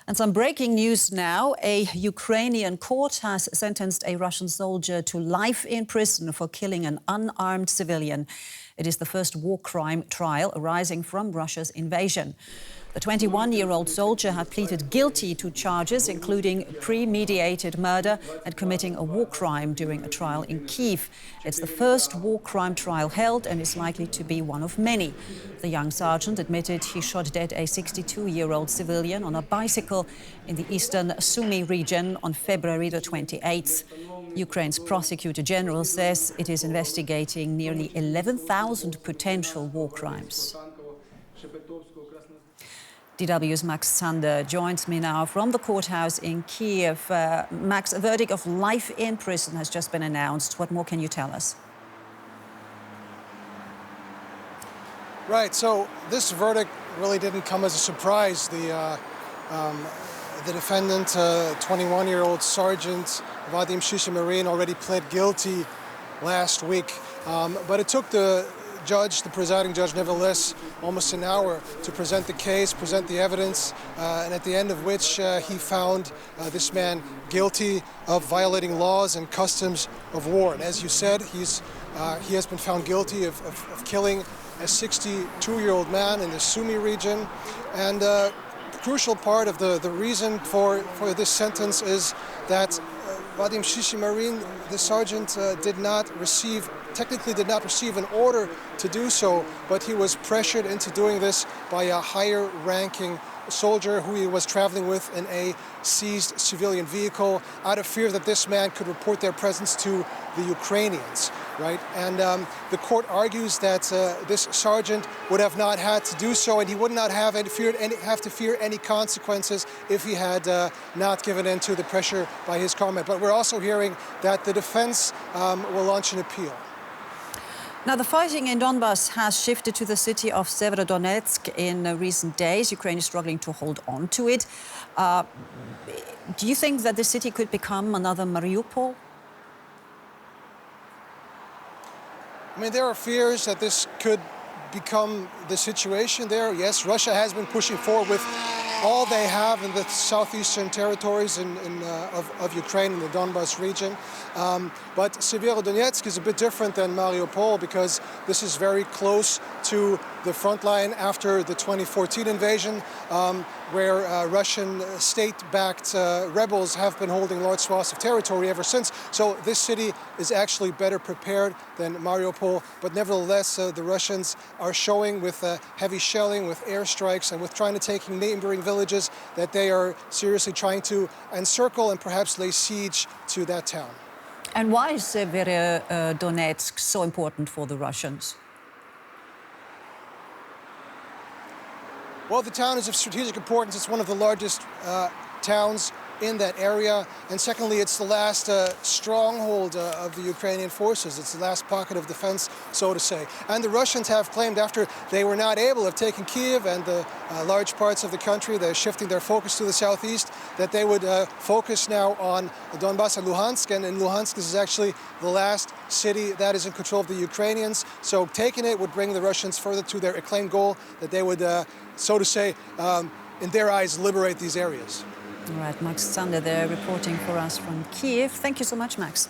And some breaking news now. A Ukrainian court has sentenced a Russian soldier to life in prison for killing an unarmed civilian. It is the first war crime trial arising from Russia's invasion. The 21-year-old soldier had pleaded guilty to charges including premeditated murder and committing a war crime during a trial in Kyiv. It's the first war crime trial held and is likely to be one of many. The young sergeant admitted he shot dead a 62-year-old civilian on a bicycle in the eastern Sumy region on February the 28th. Ukraine's prosecutor general says it is investigating nearly 11,000 potential war crimes. DW's Max Sander joins me now from the courthouse in Kyiv. Max, a verdict of life in prison has just been announced. What more can you tell us? Right, so this verdict really didn't come as a surprise. The defendant, 21-year-old Sergeant Vadim Shishimarin, already pled guilty last week. But it took the presiding judge, nevertheless, almost an hour to present the case, present the evidence, and at the end of which he found this man guilty of violating laws and customs of war. And as you said, he has been found guilty of killing a 62-year-old man in the Sumy region. And the crucial part of the reason for this sentence is that Vadim Shishimarin, the sergeant, technically did not receive an order to do so, but he was pressured into doing this by a higher-ranking soldier who he was traveling with in a seized civilian vehicle, out of fear that this man could report their presence to the Ukrainians, right? And the court argues that this sergeant would have not had to do so, and he would not have to fear any consequences if he had not given in to the pressure by his comrade. But we're also hearing that the defense will launch an appeal. Now, the fighting in Donbas has shifted to the city of Severodonetsk in recent days. Ukraine is struggling to hold on to it. Do you think that the city could become another Mariupol? I mean, there are fears that this could become the situation there. Yes, Russia has been pushing forward with all they have in the southeastern territories of Ukraine in the Donbas region. But Severodonetsk is a bit different than Mariupol because this is very close to the front line after the 2014 invasion, where Russian state-backed rebels have been holding large swaths of territory ever since. So this city is actually better prepared than Mariupol. But nevertheless, the Russians are showing with heavy shelling, with airstrikes, and with trying to take neighboring villages that they are seriously trying to encircle and perhaps lay siege to that town. And why is Severodonetsk so important for the Russians? Well, the town is of strategic importance. It's one of the largest towns in that area. And secondly, it's the last stronghold of the Ukrainian forces. It's the last pocket of defense, so to say. And the Russians have claimed after they were not able to have taken Kyiv and the large parts of the country, they're shifting their focus to the southeast, that they would focus now on Donbas and Luhansk. And in Luhansk, this is actually the last city that is in control of the Ukrainians. So taking it would bring the Russians further to their acclaimed goal that they would, so to say, in their eyes, liberate these areas. All right, Max Sander there reporting for us from Kyiv. Thank you so much, Max.